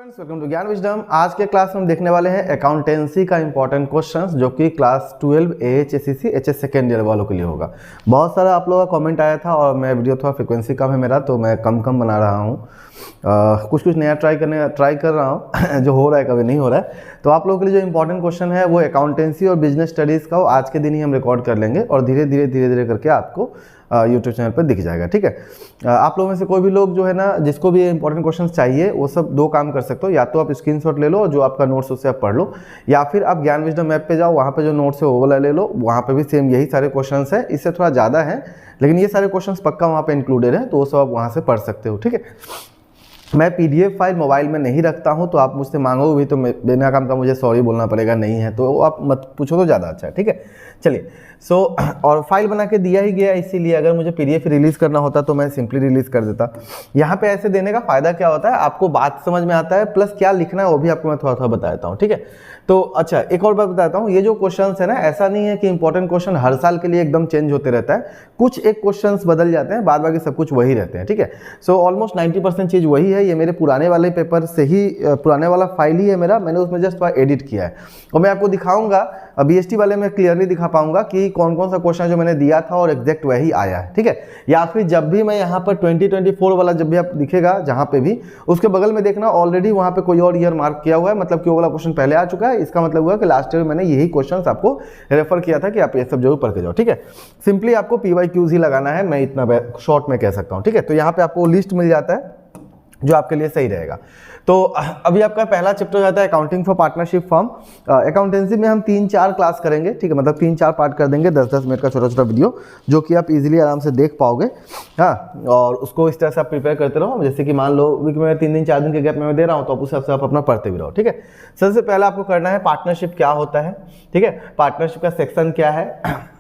Friends, welcome to ज्ञान wisdom. आज के क्लास में हम देखने वाले हैं अकाउंटेंसी का इंपॉर्टेंट क्वेश्चंस जो कि class 12 AHSCC HS second year वालों के लिए होगा। बहुत सारा आप लोगों का कमेंट आया था और मैं वीडियो थोड़ा फ्रिक्वेंसी कम है मेरा, तो मैं कम बना रहा हूँ। कुछ नया ट्राई कर रहा हूँ जो हो रहा है कभी नहीं हो रहा है। तो आप लोगों के लिए जो इंपॉर्टेंट क्वेश्चन है वो अकाउंटेंसी और बिजनेस स्टडीज़ का आज के दिन ही हम रिकॉर्ड कर लेंगे और धीरे धीरे करके आपको यूट्यूब चैनल पर दिख जाएगा। ठीक है, आप लोगों में से कोई भी लोग जो है ना, जिसको भी इंपॉर्टेंट क्वेश्चन चाहिए, वो सब दो काम कर सकते हो। या तो आप स्क्रीनशॉट ले लो जो आपका नोट्स उससे आप पढ़ लो, या फिर आप ज्ञान विजडम ऐप पे जाओ, वहाँ पे जो नोट्स है वो वाला ले लो। वहाँ पे भी सेम यही सारे क्वेश्चंस है, इससे थोड़ा ज़्यादा है लेकिन ये सारे क्वेश्चंस पक्का वहाँ पे इंक्लूडेड है, तो वो सब आप वहाँ से पढ़ सकते हो। ठीक है, मैं PDF फाइल मोबाइल में नहीं रखता हूं, तो आप मुझसे मांगोगे भी तो बिना काम का मुझे सॉरी बोलना पड़ेगा, नहीं है तो आप मत पूछो तो ज़्यादा अच्छा है। ठीक है, चलिए। और फाइल बना के दिया ही गया, इसीलिए अगर मुझे PDF रिलीज़ करना होता तो मैं सिंपली रिलीज़ कर देता। यहाँ पे ऐसे देने का फ़ायदा क्या होता है, आपको बात समझ में आता है, प्लस क्या लिखना है वो भी आपको मैं थोड़ा बता देता हूँ। ठीक है, तो अच्छा एक और बात बताता हूँ, ये जो क्वेश्चंस है ना, ऐसा नहीं है कि इंपॉर्टेंट क्वेश्चन हर साल के लिए एकदम चेंज होते रहता है। कुछ एक क्वेश्चंस बदल जाते हैं, बाद बाकी सब कुछ वही रहते हैं। ठीक है, सो ऑलमोस्ट 90% चीज़ वही है। ये मेरे पुराने वाले पेपर से ही, पुराने वाला फाइल ही है मेरा, मैंने उसमें जस्ट एडिट किया है और मैं आपको दिखाऊंगा। BST वाले में क्लियरली दिखा पाऊंगा कि कौन कौन सा क्वेश्चन जो मैंने दिया था और एग्जैक्ट वही आया है। ठीक है, या फिर जब भी मैं यहाँ पर 2024 वाला जब भी आप दिखेगा जहाँ पे भी, उसके बगल में देखना ऑलरेडी वहाँ पे कोई और ईयर मार्क किया हुआ है, मतलब कि वो वाला क्वेश्चन पहले आ चुका है। इसका मतलब हुआ कि लास्ट ईयर मैंने यही क्वेश्चन आपको रेफर किया था कि आप ये सब जरूर पढ़ के जाओ। ठीक है, सिंपली आपको PYQs ही लगाना है, मैं इतना शॉर्ट में कह सकता हूँ। ठीक है, तो यहाँ पे आपको लिस्ट मिल जाता है जो आपके लिए सही रहेगा। तो अभी आपका पहला चैप्टर जाता है accounting for partnership firm. Accountancy में हम 3-4 क्लास करेंगे। ठीक है, मतलब 3-4 पार्ट कर देंगे, 10-10 मिनट का छोटा वीडियो, जो कि आप इजीली आराम से देख पाओगे। हाँ, और उसको इस तरह से आप प्रिपेयर करते रहो। जैसे कि मान लो वीक में 3 दिन 4 दिन के गैप में मैं दे रहा हूँ, तो उस हिसाब से आप अपना पढ़ते भी रहो। ठीक है, सबसे पहले आपको करना है पार्टनरशिप क्या होता है। ठीक है, पार्टनरशिप का सेक्शन क्या है।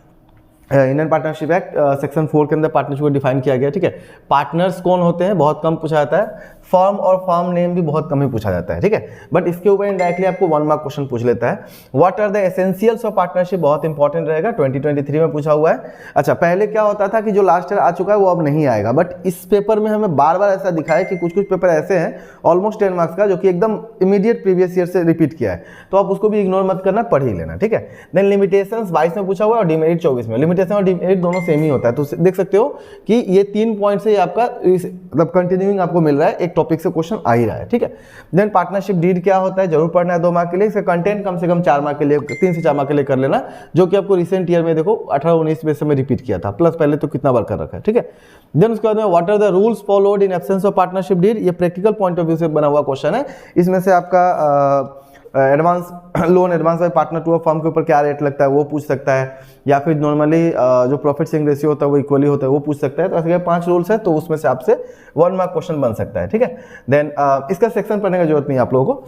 इंडियन पार्टनरशिप एक्ट सेक्शन 4 के अंदर पार्टनरशिप को डिफाइन किया गया। ठीक है, पार्टनर्स कौन होते हैं बहुत कम पूछा जाता है, फर्म और फर्म नेम भी बहुत कम ही पूछा जाता है। ठीक है, बट इसके ऊपर डायरेक्टली आपको 1 मार्क क्वेश्चन पूछ लेता है। What are the essentials of partnership, बहुत इंपॉर्टेंट रहेगा, 2023 में पूछा हुआ है। अच्छा, पहले क्या होता था कि जो लास्ट ईयर आ चुका है वो अब नहीं आएगा, बट इस पेपर में हमें बार ऐसा दिखा है कि कुछ पेपर ऐसे हैं ऑलमोस्ट 10 मार्क्स का, जो कि एकदम इमीडिएट प्रीवियस ईयर से रिपीट किया है, तो आप उसको भी इग्नोर मत करना, पढ़ ही लेना। ठीक है, देन लिमिटेशंस 22 में पूछा हुआ है और डिमेरिट 24 में। लिमिटेशन और डिमेरिट दोनों सेम ही होता है, तो देख सकते हो कि ये 3 पॉइंट से आपका मतलब कंटिन्यूइंग आपको मिल रहा है, एक टॉपिक से क्वेश्चन आ ही रहा है। ठीक है, देन पार्टनरशिप डीड क्या होता है, जरूर पढ़ना है 2 मार्क के लिए। इसका कंटेंट कम से कम 4 मार्क के लिए, 3 से 4 मार्क के लिए कर लेना, जो कि आपको रिसेंट ईयर में देखो 18-19 में से मैं रिपीट किया था, प्लस पहले तो कितना बार कर रखा है। ठीक है, देन उसके बाद में what are the rules followed in absence of partnership deed, ये प्रैक्टिकल पॉइंट ऑफ व्यू से बना हुआ क्वेश्चन है। इसमें से आपका advance loan advance by partner to a firm के ऊपर क्या रेट लगता है वो पूछ सकता है, या फिर नॉर्मली जो प्रॉफिट शेयरिंग रेशियो होता है वो इक्वली होता है वो पूछ सकता है। तो ऐसे 5 रूल्स है, तो उसमें से आपसे 1 मार्क क्वेश्चन बन सकता है। ठीक है, देन इसका सेक्शन पढ़ने की जरूरत नहीं है आप लोगों को।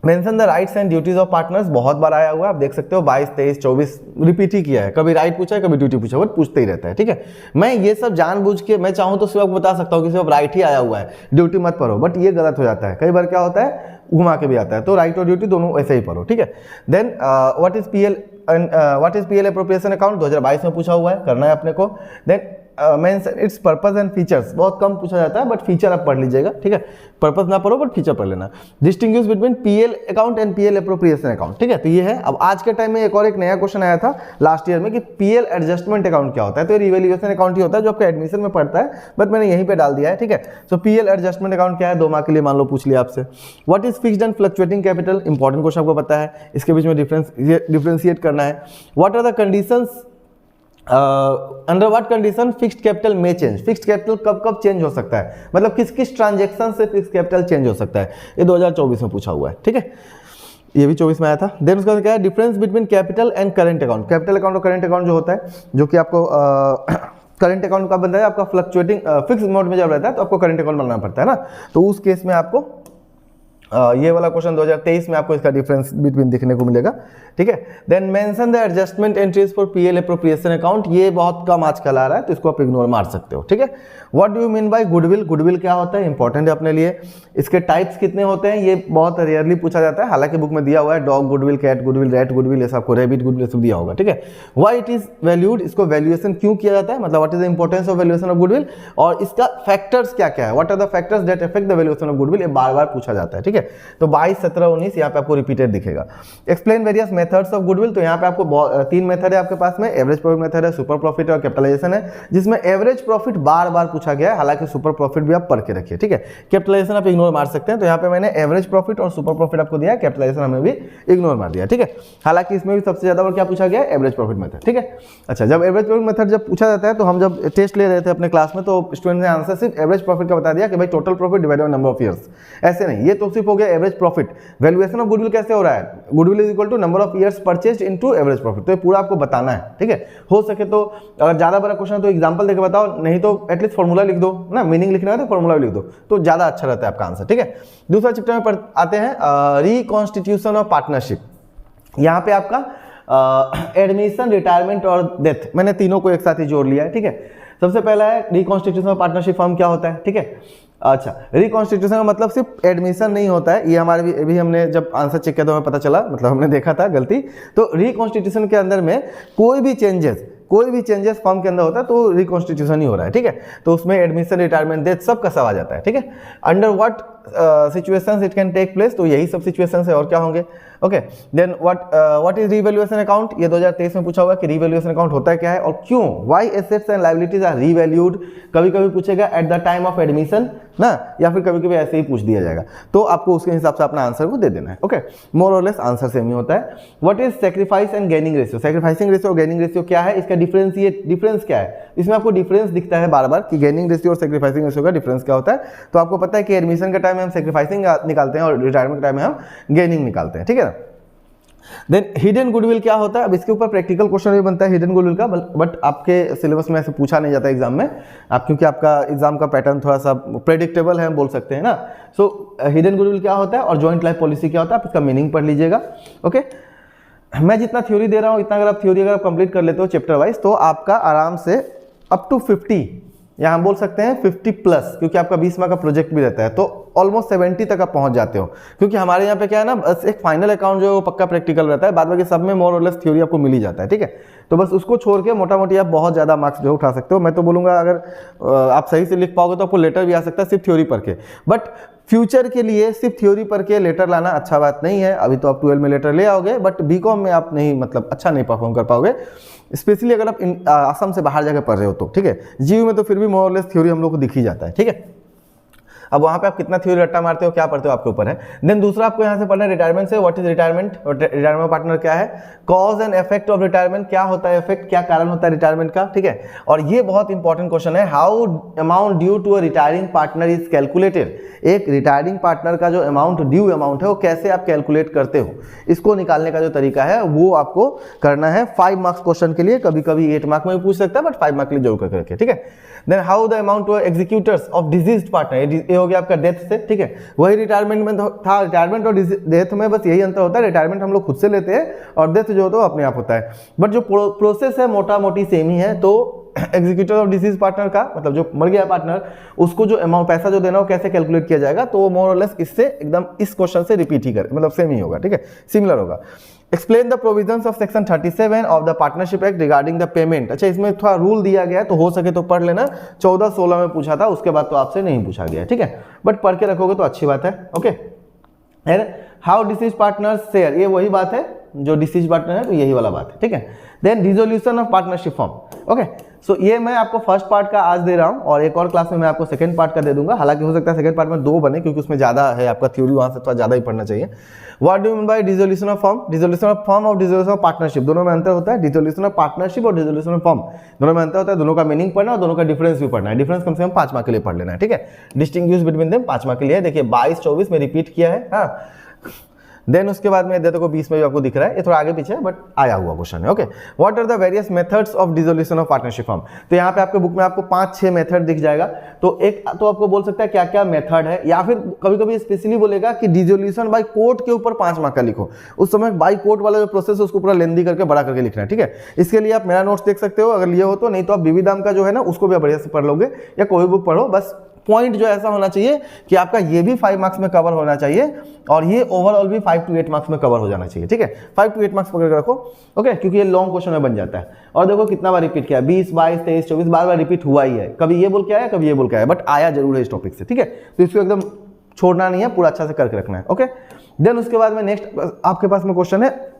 Mention the rights and duties of partners, बहुत बार आया हुआ है, आप देख सकते हो 22, 23, 24 रिपीट ही किया है, कभी राइट पूछा है कभी ड्यूटी पूछा है, पूछते ही रहता है। ठीक है, मैं ये सब जानबूझ के, मैं चाहूँ तो सिर्फ आपको बता सकता हूँ कि सिर्फ राइट ही आया हुआ है, ड्यूटी मत पढ़ो, बट ये गलत हो जाता है। कई बार क्या होता है घुमा के भी आता है, तो राइट और ड्यूटी दोनों ऐसे ही पढ़ो। ठीक है, then what is PL appropriation account 2022 में पूछा हुआ है, करना है अपने को। Then mention its purpose and features, बहुत कम पूछा जाता है, बट फीचर आप पढ़ लीजिएगा। ठीक है, पर्पस ना पढ़ो बट फीचर पढ़ लेना। Distinguish between PL account and PL appropriation account. ठीक है, तो ये है। अब आज के टाइम में एक नया क्वेश्चन आया था लास्ट ईयर में कि PL एडजस्टमेंट अकाउंट क्या होता है, तो ये रिवैल्यूएशन अकाउंट ही होता है जो आपका एडमिशन में पड़ता है, बट मैंने यहीं पे डाल दिया है। ठीक है, सो PL एडजस्टमेंट अकाउंट क्या है, 2 मार्क के लिए मान लो पूछ लिया आपसे। What is fixed and fluctuating capital, important question आपको पता है, इसके बीच में डिफरेंशिएट करना है। What are the conditions under what condition fixed capital में चेंज, फिक्स्ड कैपिटल कब चेंज हो सकता है, मतलब किस ट्रांजैक्शन से फिक्स्ड कैपिटल चेंज हो सकता है, ये 2024 में पूछा हुआ है। ठीक है, ये भी 24 में आया था। देन उसका क्या है, difference between capital and current account, capital account और करंट अकाउंट जो होता है, जो कि आपको करंट अकाउंट का बनता है आपका फ्लक्चुएटिंग फिक्स मोड में जब रहता है तो आपको करंट अकाउंट बनाना पड़ता है ना, तो उस केस में आपको ये वाला क्वेश्चन 2023 में आपको इसका डिफरेंस बिटवीन देखने को मिलेगा। ठीक है, then mention the adjustment entries for PL appropriation account, ये बहुत कम आजकल आ रहा है, तो इसको आप इग्नोर मार सकते हो। ठीक है, what do you mean by goodwill, goodwill क्या होता है, इंपॉर्टेंट है अपने लिए। इसके टाइप्स कितने होते हैं ये बहुत रेयरली पूछा जाता है, हालांकि बुक में दिया हुआ है dog goodwill, cat goodwill, rat goodwill, ऐसा आपको रैबिट गुडविल सब दिया होगा। ठीक है, व्हाई इट इज वैल्यूड, इसको वैल्यूएशन क्यों किया जाता है, मतलब what is the importance of valuation of goodwill, और इसका फैक्टर्स क्या क्या है, what are the factors that affect the valuation of goodwill, ये बार बार पूछा जाता है। ठीक है, है। तो 22, 17, 19 यहाँ पे आपको रिपीटेड दिखेगा। Explain various methods of goodwill, तो यहाँ पे आपको 3 मेथड है आपके पास में, एवरेज प्रॉफिट मेथड है, सुपर प्रॉफिट और कैपिटलाइजेशन है, जिसमें एवरेज प्रॉफिट बार बार पूछा गया है, हालांकि सुपर प्रॉफिट भी आप पढ़ के रखिए, ठीक है। कैपिटलाइजेशन आप इग्नोर मार सकते हैं, तो यहाँ पे मैंने एवरेज प्रॉफिट और सुपर प्रॉफिट आपको दिया है, कैपिटलाइजेशन हमें भी इग्नोर मार दिया, ठीक है। हालांकि इसमें भी सबसे ज्यादा बार क्या पूछा गया है, एवरेज प्रॉफिट मेथड, ठीक है। अच्छा, जब एवरेज प्रॉफिट मेथड जब पूछा जाता है, तो हम जब टेस्ट ले रहे थे अपने क्लास में, तो स्टूडेंट ने आंसर सिर्फ एवरेज प्रॉफिट का बता दिया कि भाई total profit divided by number of years, ऐसे नहीं, ये तो सिर्फ हो गया average profit. Valuation of goodwill कैसे हो रहा है, goodwill is equal to number of years purchased into average profit, तो ये पूरा आपको बताना है, ठीक है। हो सके तो अगर ज्यादा बड़ा क्वेश्चन है तो एग्जांपल देके बताओ, नहीं तो एटलीस्ट फॉर्मूला लिख दो ना, मीनिंग लिखना है तो फॉर्मूला लिख दो, तो ज्यादा अच्छा रहता है आपका आंसर, ठीक है। दूसरा चैप्टर में आते हैं रिकॉन्स्टिट्यूशन ऑफ पार्टनरशिप। यहाँ पे आपका एडमिशन, रिटायरमेंट और डेथ, मैंने तीनों को एक साथ ही जोड़ लिया है, ठीक है। सबसे पहला है रिकॉन्स्टिट्यूशन ऑफ पार्टनरशिप फॉर्म क्या होता है, ठीक है। अच्छा, रिकॉन्स्टिट्यूशन का मतलब सिर्फ एडमिशन नहीं होता है, ये हमारे भी हमने जब आंसर चेक किया तो हमें पता चला, मतलब हमने देखा था गलती। तो रिकॉन्स्टिट्यूशन के अंदर में कोई भी चेंजेस फॉर्म के अंदर होता है तो रिकॉन्स्टिट्यूशन ही हो रहा है, ठीक है। तो उसमें एडमिशन, रिटायरमेंट, डेथ सब का सब आ जाता है, ठीक है। Under what situations it can take place, तो यही सब सिचुएशंस है और क्या होंगे, okay. Then what is revaluation account, ये 2023 में पूछा हुआ कि रीवैल्यूएशन अकाउंट होता है क्या है और क्यों, why assets and liabilities are revalued, कभी कभी पूछेगा at the time of admission ना, या फिर कभी कभी ऐसे ही पूछ दिया जाएगा, तो आपको उसके हिसाब से अपना आंसर को दे देना है, ओके। मोर और लेस आंसर सेम ही होता है। What is sacrifice and gaining ratio, sacrificing ratio और गेनिंग रेशियो क्या है, इसका डिफरेंस क्या है, इसमें आपको डिफरेंस दिखता है बार बार कि गेनिंग रेशियो और सैक्रिफाइसिंग रेशियो का डिफरेंस क्या होता है। तो आपको पता है कि एडमिशन के टाइम में हम सैक्रिफाइसिंग निकालते हैं और रिटायरमेंट के टाइम में हम गेनिंग निकालते हैं, ठीक है ना। देन हिडन गुडविल क्या होता है, अब इसके ऊपर प्रैक्टिकल क्वेश्चन भी बनता है हिडन गुडविल का, बट आपके सिलेबस में ऐसे पूछा नहीं जाता एग्जाम में, आप क्योंकि आपका एग्जाम का पैटर्न थोड़ा सा प्रेडिक्टेबल है, बोल सकते हैं ना। सो हिडन गुडविल क्या होता है और जॉइंट लाइफ पॉलिसी क्या होता है, आप इसका मीनिंग पढ़ लीजिएगा, ओके। मैं जितना थ्योरी दे रहा हूँ इतना अगर आप थ्योरी अगर कंप्लीट कर लेते हो चैप्टर वाइज, तो आपका आराम से अप टू 50 या हम बोल सकते हैं 50 प्लस, क्योंकि आपका 20 मार्क का प्रोजेक्ट भी रहता है, तो ऑलमोस्ट 70 तक आप पहुंच जाते हो। क्योंकि हमारे यहाँ पे क्या है ना, बस एक फाइनल अकाउंट जो है वो पक्का प्रैक्टिकल रहता है, बाद बाकी सब में मोर और लेस थ्योरी आपको मिल ही जाता है, ठीक है। तो बस उसको छोड़ के मोटा मोटी आप बहुत ज़्यादा मार्क्स जो उठा सकते हो। मैं तो बोलूँगा अगर आप सही से लिख पाओगे तो आपको लेटर भी आ सकता है सिर्फ थ्योरी पढ़ के, बट फ्यूचर के लिए सिर्फ थ्योरी पढ़ के लेटर लाना अच्छा बात नहीं है। अभी तो आप 12 में लेटर ले आओगे, बट बीकॉम में आप नहीं, मतलब अच्छा नहीं परफॉर्म कर पाओगे, स्पेशली अगर आप असम से बाहर जाकर पढ़ रहे हो तो, ठीक है। जीयू में तो फिर भी मोर और लेस थ्योरी हम लोग को दिख ही जाता है, ठीक है। अब वहाँ पे आप कितना थ्योरी रट्टा मारते हो, क्या पढ़ते हो, आपके ऊपर है। देन दूसरा आपको यहाँ से पढ़ना है रिटायरमेंट से, what is retirement, retirement partner क्या है, cause and effect of retirement, क्या होता है इफेक्ट, क्या कारण होता है रिटायरमेंट का, ठीक है। और ये बहुत इंपॉर्टेंट क्वेश्चन है, how amount due to a retiring partner is calculated, एक रिटायरिंग पार्टनर का जो अमाउंट ड्यू अमाउंट है वो कैसे आप कैलकुलेट करते हो, इसको निकालने का जो तरीका है वो आपको करना है 5 मार्क्स क्वेश्चन के लिए, कभी कभी 8 मार्क में भी पूछ सकता है, बट 5 मार्क के लिए जरूर करके रखिए, ठीक है। Then how the amount to executors of deceased partner, ये हो गया आपका डेथ से, ठीक है। वही रिटायरमेंट में था, रिटायरमेंट और डेथ में बस यही अंतर होता है, रिटायरमेंट हम लोग खुद से लेते हैं और डेथ जो होता है अपने आप होता है, बट जो प्रोसेस है मोटा मोटी सेम ही है। तो एग्जीक्यूटर ऑफ डिसीज पार्टनर का मतलब जो मर गया पार्टनर, उसको जो अमाउंट पैसा जो देना हो कैसे कैलकुलेट किया जाएगा, तो वो मोर और लेस इससे एकदम इस क्वेश्चन से रिपीट ही मतलब सेम ही होगा, ठीक है, सिमिलर होगा। Explain the provisions of section 37 of the partnership act regarding the payment. अच्छा, इसमें थोड़ा रूल दिया गया है, तो हो सके तो पढ़ लेना, 14-16 में पूछा था, उसके बाद तो आपसे नहीं पूछा गया, ठीक है, बट पढ़ के रखोगे तो अच्छी बात है, okay. How disease partner share, ये वही बात है जो डिसीज पार्टनर है, तो यही वाला बात है, ठीक है। Then dissolution of partnership form, okay. So ये मैं आपको फर्स्ट पार्ट का आज दे रहा हूँ और एक और क्लास में मैं आपको सेकंड पार्ट का दे दूंगा, हालांकि हो सकता है सेकंड पार्ट में 2 बने क्योंकि उसमें ज्यादा है आपका थ्योरी, वहां से थोड़ा ज्यादा ही पढ़ना चाहिए। What do you mean by dissolution of form, dissolution of form और डिसोल्यूशन ऑफ पार्टनरशिप, दोनों में अंतर होता है। डिसोल्यूशन ऑफ पार्टनरशिप और डिसोल्यूशन ऑफ फॉर्म दोनों में अंतर होता है, दोनों का मीनिंग पढ़ना और दोनों का डिफरेंस भी पढ़ना है। डिफरेंस कम से कम 5 मार्क के लिए पढ़ लेना है, ठीक है। डिस्टिंग्विश बिटवीन देम 5 मार्क के लिए, देखिए 22-24 में रिपीट किया है, हाँ। देन उसके बाद में देखो 20 में भी आपको दिख रहा है, ये थोड़ा आगे पीछे है बट आया हुआ क्वेश्चन है, okay. What are the various methods of dissolution of partnership firm, तो यहाँ पे आपके बुक में आपको 5-6 मेथड दिख जाएगा। तो एक तो आपको बोल सकता है क्या क्या मेथड है, या फिर कभी कभी स्पेशली बोलेगा कि डिसोल्यूशन बाय कोर्ट के ऊपर 5 मार्क का लिखो, उस समय बाय कोर्ट वाला जो प्रोसेस है उसको पूरा लेंदी करके बड़ा करके लिखना है, ठीक है। इसके लिए आप मेरा नोट्स देख सकते हो अगर लिए हो तो, नहीं तो आप विविधाम का जो है ना उसको भी बढ़िया से पढ़ लोगे, या कोई बुक पढ़ो, बस पॉइंट जो ऐसा होना चाहिए कि आपका ये भी 5 मार्क्स में कवर होना चाहिए और ये ओवरऑल भी 5 to 8 मार्क्स में कवर हो जाना चाहिए, ठीक है। 5 to 8 मार्क्स पकड़ के रखो, ओके, क्योंकि ये लॉन्ग क्वेश्चन में बन जाता है। और देखो कितना बार रिपीट किया, 20, 22, 23, 24 बार रिपीट हुआ ही है, कभी ये बोल के आया कभी ये बोल के आया, बट आया जरूर है इस टॉपिक से, ठीक है। तो इसको एकदम छोड़ना नहीं है, पूरा अच्छा से करके रखना है। ओके, देन उसके बाद में नेक्स्ट आपके पास में क्वेश्चन है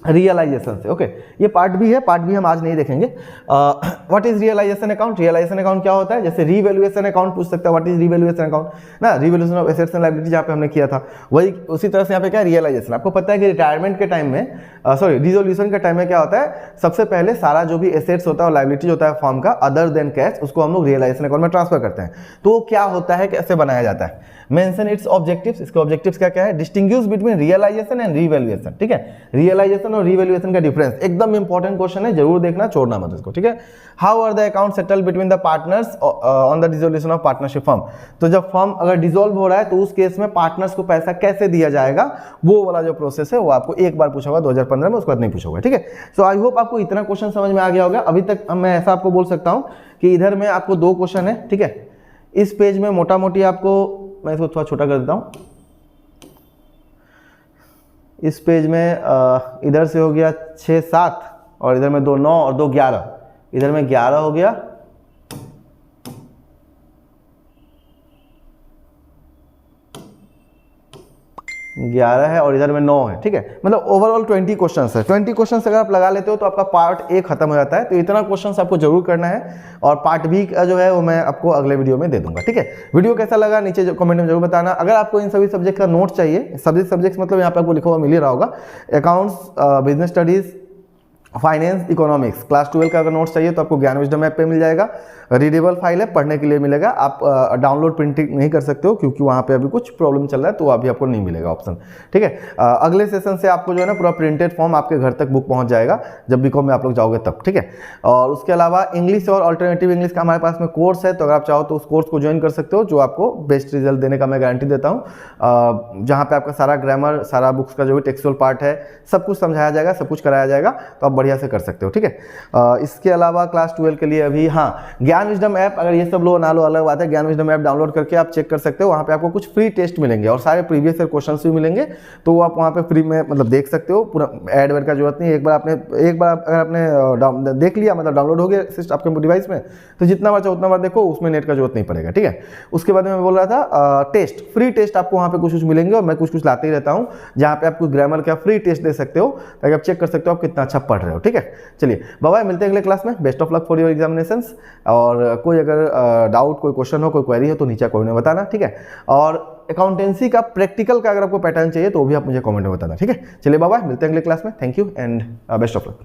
रियलाइजेशन से। ओके, ये पार्ट भी है, पार्ट भी हम आज नहीं देखेंगे। What is realisation account? Realisation account क्या होता है? जैसे रीवैल्यूएशन अकाउंट पूछ सकते हैं, व्हाट इज रिवैल्यूएशन अकाउंट ना, revaluation of assets and liability जहाँ पे हमने किया था, वही उसी तरह से यहाँ पे क्या रियलाइजेशन। आपको पता है कि रिटायरमेंट के टाइम में डिसोल्यूशन के टाइम में क्या होता है, सबसे पहले सारा जो भी एसेट्स होता है और लायबिलिटीज होता है फॉर्म का अदर देन कैश, उसको हम लोग रियलाइजेशन अकाउंट में ट्रांसफर करते हैं। तो क्या होता है, कैसे बनाया जाता है? मेंशन इट्स ऑब्जेक्टिव्स, इसके ऑब्जेक्टिव्स क्या क्या है? Distinguish between realisation and revaluation. ठीक है, रियलाइजेशन और रीवैल्यूएशन का डिफरेंस एकदम इंपॉर्टेंट क्वेश्चन है, जरूर देखना, छोड़ना मत इसको। ठीक है, how are the account settle between the partners on the dissolution of partnership firm? तो जब फर्म अगर डिसॉल्व हो रहा है तो उस केस में पार्टनर्स को पैसा कैसे दिया जाएगा, वो वाला जो प्रोसेस है वो आपको एक बार पूछा होगा 2015 में, उसके बाद नहीं पूछा होगा। ठीक है, सो आई होप आपको इतना क्वेश्चन समझ में आ गया होगा। अभी तक मैं ऐसा आपको बोल सकता हूं कि इधर में आपको 2 क्वेश्चन है। ठीक है, इस पेज में मोटा मोटी आपको, मैं इसको थोड़ा छोटा कर देता हूं, इस पेज में इधर से हो गया 6 7 और इधर में 2 9 और 2 11, इधर में 11 हो गया, 11 है और इधर में 9 है। ठीक है, मतलब ओवरऑल 20 क्वेश्चंस है। 20 क्वेश्चंस अगर आप लगा लेते हो तो आपका पार्ट ए खत्म हो जाता है। तो इतना क्वेश्चंस आपको जरूर करना है और पार्ट बी का जो है वो मैं आपको अगले वीडियो में दे दूंगा। ठीक है, वीडियो कैसा लगा नीचे जो कमेंट में जरूर बताना। अगर आपको इन सभी सब्जेक्ट का नोट चाहिए, सब्जेक्ट्स मतलब यहाँ पे आपको लिखा हुआ मिल ही रहा होगा, accounts, business studies, finance, economics, class 12 का अगर नोट्स चाहिए तो आपको ज्ञान विजडम ऐप पे मिल जाएगा। रीडेबल फाइल है, पढ़ने के लिए मिलेगा। आप डाउनलोड प्रिंटिंग नहीं कर सकते हो क्योंकि वहाँ पे अभी कुछ प्रॉब्लम चल रहा है, तो अभी आपको नहीं मिलेगा ऑप्शन। ठीक है, अगले सेशन से आपको जो है ना पूरा प्रिंटेड फॉर्म आपके घर तक बुक पहुँच जाएगा जब बीकॉम में आप लोग जाओगे तब। ठीक है, और उसके अलावा इंग्लिश और अल्टरनेटिव इंग्लिश का हमारे पास में कोर्स है, तो अगर आप चाहो तो उस कोर्स को ज्वाइन कर सकते हो, जो आपको बेस्ट रिजल्ट देने का मैं गारंटी देता हूँ। जहाँ पे आपका सारा ग्रामर, सारा बुक्स का जो भी टेक्सुअल पार्ट है, सब कुछ समझाया जाएगा, सब कुछ कराया जाएगा, तो आप बढ़िया से कर सकते हो। ठीक है, इसके अलावा क्लास 12 के लिए अभी हाँ ज्ञान विजडम ऐप, अगर ये सब लो ना लो अलग बात है, ज्ञान विजडम ऐप डाउनलोड करके आप चेक कर सकते हो। वहाँ पे आपको कुछ फ्री टेस्ट मिलेंगे और सारे प्रीवियस ईयर क्वेश्चंस भी मिलेंगे, तो आप वहाँ पे फ्री में मतलब देख सकते हो। पूरा ऐड वेड का जरूरत नहीं है। एक बार अगर आपने देख लिया, मतलब डाउनलोड हो गया सिस्टम आपके डिवाइस में, तो जितना बार चाहो उतना बार देखो, उसमें नेट का जरूरत नहीं पड़ेगा। ठीक है, उसके बाद मैं बोल रहा था टेस्ट, फ्री टेस्ट आपको वहाँ पे कुछ मिलेंगे और मैं कुछ लाते ही रहता हूँ, जहाँ पे आपको ग्रामर का फ्री टेस्ट दे सकते हो ताकि आप चेक कर सकते हो आप कितना अच्छा पढ़ रहे हो। ठीक है, चलिए बाय, मिलते हैं अगले क्लास में। Best of luck for your examinations. और कोई अगर डाउट, कोई क्वेश्चन हो, कोई क्वेरी हो तो नीचे कमेंट में बताना। ठीक है, और अकाउंटेंसी का प्रैक्टिकल का अगर आपको पैटर्न चाहिए तो भी आप मुझे कमेंट में बताना। ठीक है, चलिए बाय, मिलते हैं अगले क्लास में। Thank you and best of luck.